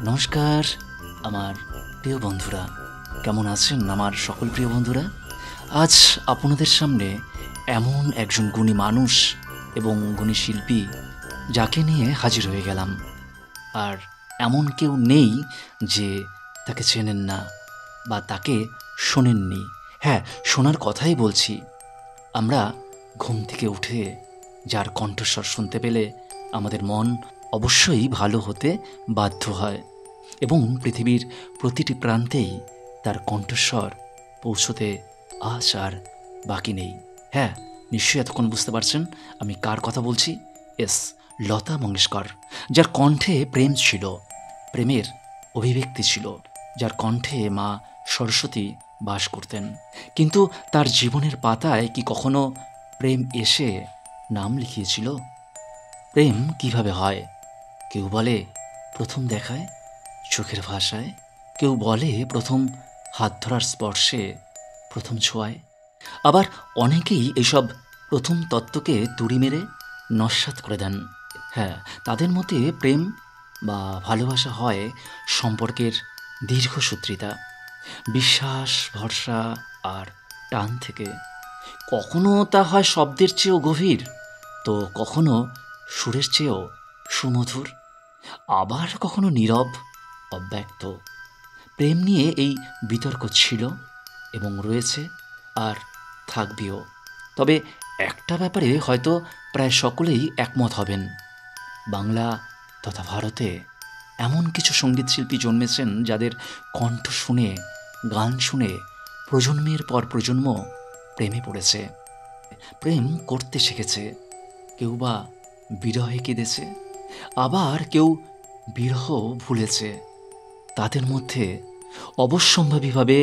নমস্কার আমার প্রিয় বন্ধুরা, কেমন আছেন আমার সকল প্রিয় বন্ধুরা? আজ আপনাদের সামনে এমন একজন গুণী মানুষ এবং গুণী শিল্পী যাকে নিয়ে হাজির হয়ে গেলাম। আর এমন কেউ নেই যে তাকে চেনেন না বা তাকে শোনেননি। হ্যাঁ, শোনার কথাই বলছি। আমরা ঘুম থেকে উঠে যার কণ্ঠস্বর শুনতে পেলে আমাদের মন অবশ্যই ভালো হতে বাধ্য হয় এবং পৃথিবীর প্রতিটি প্রান্তেই তার কণ্ঠস্বর পৌঁছতে আজ আর বাকি নেই। হ্যাঁ, নিশ্চয়ই এতক্ষণ বুঝতে পারছেন আমি কার কথা বলছি। এস, লতা মঙ্গেশকর, যার কণ্ঠে প্রেম ছিল, প্রেমের অভিব্যক্তি ছিল, যার কণ্ঠে মা সরস্বতী বাস করতেন। কিন্তু তার জীবনের পাতায় কি কখনো প্রেম এসে নাম লিখিয়েছিল? প্রেম কিভাবে হয়? কেউ বলে প্রথম দেখায়, চোখের ভাষায়, কেউ বলে প্রথম হাত ধরার স্পর্শে, প্রথম ছোঁয়ায়। আবার অনেকেই এইসব প্রথম তত্ত্বকে তুড়ি মেরে নস্যাৎ করে দেন। হ্যাঁ, তাদের মতে প্রেম বা ভালোবাসা হয় সম্পর্কের দীর্ঘসূত্রিতা, বিশ্বাস, ভরসা আর টান থেকে। কখনো তা হয় শব্দের চেয়েও গভীর, তো কখনো সুরের চেয়েও সুমধুর, আবার কখনো নীরব, অব্যক্ত। প্রেম নিয়ে এই বিতর্ক ছিল এবং রয়েছে আর থাকবেও। তবে একটা ব্যাপারে হয়তো প্রায় সকলেই একমত হবেন, বাংলা তথা ভারতে এমন কিছু সঙ্গীতশিল্পী জন্মেছেন যাদের কণ্ঠ শুনে, গান শুনে প্রজন্মের পর প্রজন্ম প্রেমে পড়েছে, প্রেম করতে শিখেছে। কেউ বা বিরহে কেঁদেছে, আবার কেউ বিরহ ভুলেছে। তাদের মধ্যে অবশ্যম্ভাবীভাবে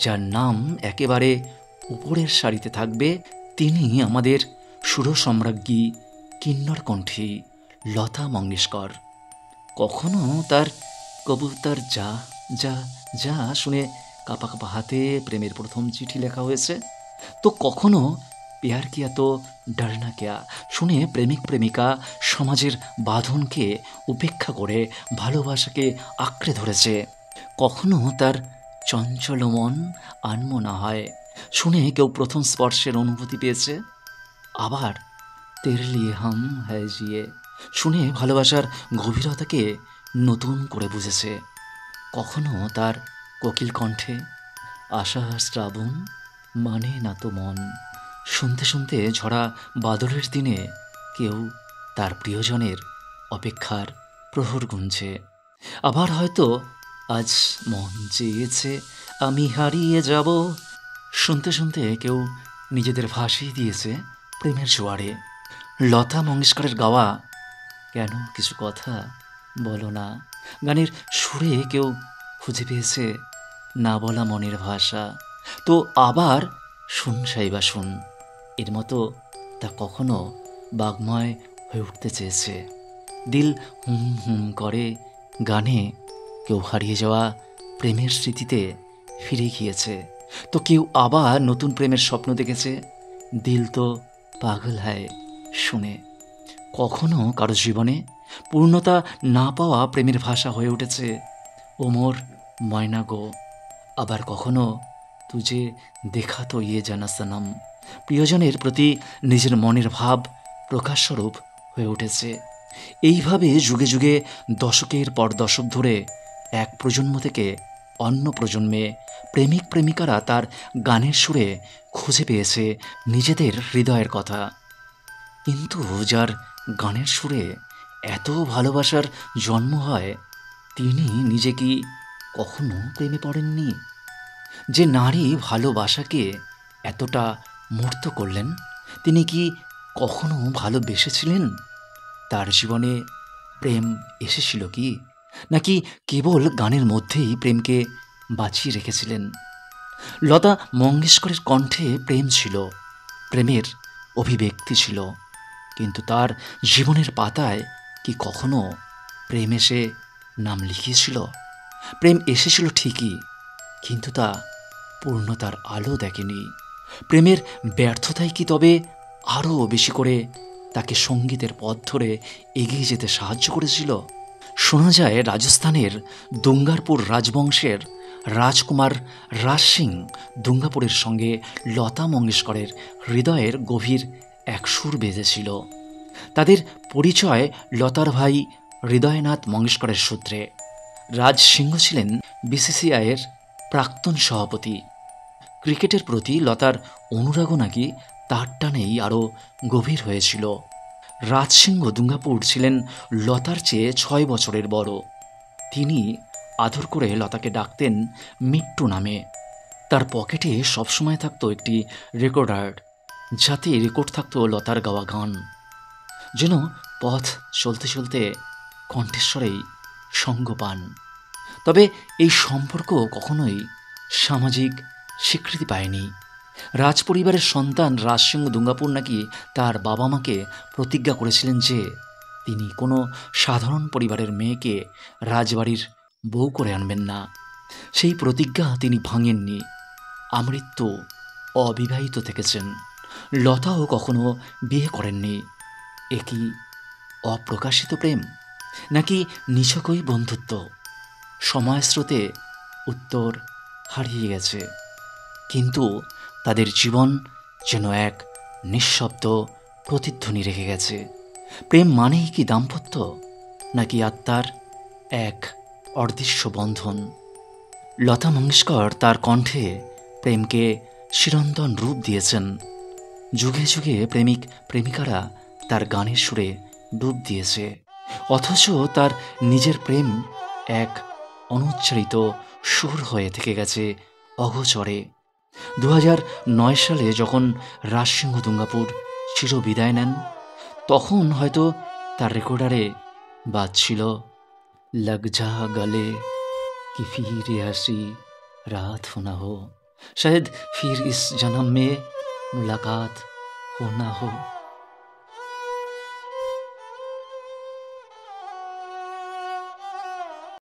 যার নাম একেবারে উপরের সারিতে থাকবে, তিনি আমাদের সুরসম্রাজ্ঞী কিন্নর কণ্ঠী লতা মঙ্গেশকর। কখনো তার কবুতর যা যা যা শুনে কাঁপা কাঁপা হাতে প্রেমের প্রথম চিঠি লেখা হয়েছে, তো কখনো প্যার কিয়া তো ডরনা কিয়া শুনে প্রেমিক প্রেমিকা সমাজের বাঁধনকে উপেক্ষা করে ভালোবাসাকে আঁকড়ে ধরেছে। কখনো তার চঞ্চল মন আনমনা হয় শুনে কেউ প্রথম স্পর্শের অনুভূতি পেয়েছে। আবার তেরে লিয়ে হাম হ্যায় জিয়ে শুনে ভালোবাসার গভীরতাকে নতুন করে বুঝেছে। কখনো তার কোকিল কণ্ঠে আশা শ্রাবণ মানে না তো মন শুনতে শুনতে ঝরা বাদলের দিনে কেউ তার প্রিয়জনের অপেক্ষার প্রহর গুনছে। আবার হয়তো আজ মন চেয়েছে আমি হারিয়ে যাব শুনতে শুনতে কেউ নিজেদের ভাসিয়ে দিয়েছে প্রেমের জোয়ারে। লতা মঙ্গেশকরের গাওয়া কেন কিছু কথা বলো না গানের সুরে কেউ খুঁজে পেয়েছে না বলা মনের ভাষা। তো আবার শুন সাইবা শুন এর মতো তা কখনো বাগ্ময় হয়ে উঠতে চেয়েছে। দিল হুম হুম করে গানে কেউ হারিয়ে যাওয়া প্রেমের স্মৃতিতে ফিরে গিয়েছে, তো কেউ আবার নতুন প্রেমের স্বপ্ন দেখেছে দিল তো পাগল হয় শুনে। কখনো কারো জীবনে পূর্ণতা না পাওয়া প্রেমের ভাষা হয়ে উঠেছে ও মোর ময়না গো। আবার কখনো তুজে দেখা তো ইয়ে জানা সনম প্রিয়জনের প্রতি নিজের মনের ভাব প্রকাশস্বরূপ হয়ে উঠেছে। এইভাবে যুগে যুগে দশকের পর দশক ধরে এক প্রজন্ম থেকে অন্য প্রজন্মে প্রেমিক প্রেমিকারা তার গানের সুরে খুঁজে পেয়েছে নিজেদের হৃদয়ের কথা। কিন্তু যার গানের সুরে এত ভালোবাসার জন্ম হয়, তিনি নিজে কি কখনো প্রেমে পড়েননি? যে নারী ভালোবাসাকে এতটা মূর্ত করলেন, তিনি কি কখনো ভালোবেসেছিলেন? তার জীবনে প্রেম এসেছিল কি, নাকি কেবল গানের মধ্যেই প্রেমকে বাঁচিয়ে রেখেছিলেন? লতা মঙ্গেশকরের কণ্ঠে প্রেম ছিল, প্রেমের অভিব্যক্তি ছিল, কিন্তু তার জীবনের পাতায় কি কখনো প্রেম এসে নাম লিখিয়েছিল? প্রেম এসেছিল ঠিকই, কিন্তু তা পূর্ণতার আলো দেখেনি। প্রেমের ব্যর্থতাই কি তবে আরও বেশি করে তাকে সঙ্গীতের পথ ধরে এগিয়ে যেতে সাহায্য করেছিল? শোনা যায় রাজস্থানের দুঙ্গারপুর রাজবংশের রাজকুমার রাজ সিং দুঙ্গাপুরের সঙ্গে লতা মঙ্গেশকরের হৃদয়ের গভীর এক সুর বেঁধেছিল। তাদের পরিচয় লতার ভাই হৃদয়নাথ মঙ্গেশকরের সূত্রে। রাজ সিংহ ছিলেন বিসিসিআইয়ের প্রাক্তন সভাপতি। ক্রিকেটের প্রতি লতার অনুরাগও নাকি তার টানেই আরও গভীর হয়েছিল। রাজ সিংহ দুঙ্গাপুর ছিলেন লতার চেয়ে 6 বছরের বড়। তিনি আদর করে লতাকে ডাকতেন মিট্টু নামে। তার পকেটে সবসময় থাকতো একটি রেকর্ডার, যাতে রেকর্ড থাকতো লতার গাওয়া গান, যেন পথ চলতে চলতে কণ্ঠেশ্বরেই সঙ্গ পান। তবে এই সম্পর্ক কখনোই সামাজিক স্বীকৃতি পায়নি। রাজ পরিবারের সন্তান রাজ সিংহ দুঙ্গাপুর নাকি তার বাবা মাকে প্রতিজ্ঞা করেছিলেন যে তিনি কোনো সাধারণ পরিবারের মেয়েকে রাজবাড়ির বউ করে আনবেন না। সেই প্রতিজ্ঞা তিনি ভাঙেননি। আমৃত্যু অবিবাহিত থেকেছেন। লতাও কখনো বিয়ে করেননি। এ কি অপ্রকাশিত প্রেম, নাকি নিছকই বন্ধুত্ব? সময় স্রোতে উত্তর হারিয়ে গেছে, কিন্তু তাদের জীবন যেন এক নিঃশব্দ প্রতিধ্বনি রেখে গেছে। প্রেম মানেই কি দাম্পত্য, নাকি আত্মার এক অদৃশ্য বন্ধন? লতা মঙ্গেশকর তার কণ্ঠে প্রেমকে চিরন্তন রূপ দিয়েছেন। যুগে যুগে প্রেমিক প্রেমিকারা তার গানের সুরে ডুব দিয়েছে, অথচ তার নিজের প্রেম এক অনুচ্চারিত সুর হয়ে থেকে গেছে অগোচরে। 2009 সালে যখন রাজ সিংহ দুঙ্গাপুর চিরবিদায় নেন, তখন হয়তো তার রেকর্ডারে বাজছিল লগ যা গলে कि फिर ये हंसी रात हो ना हो, शायद फिर इस जन्म में मुलाकात हो ना हो।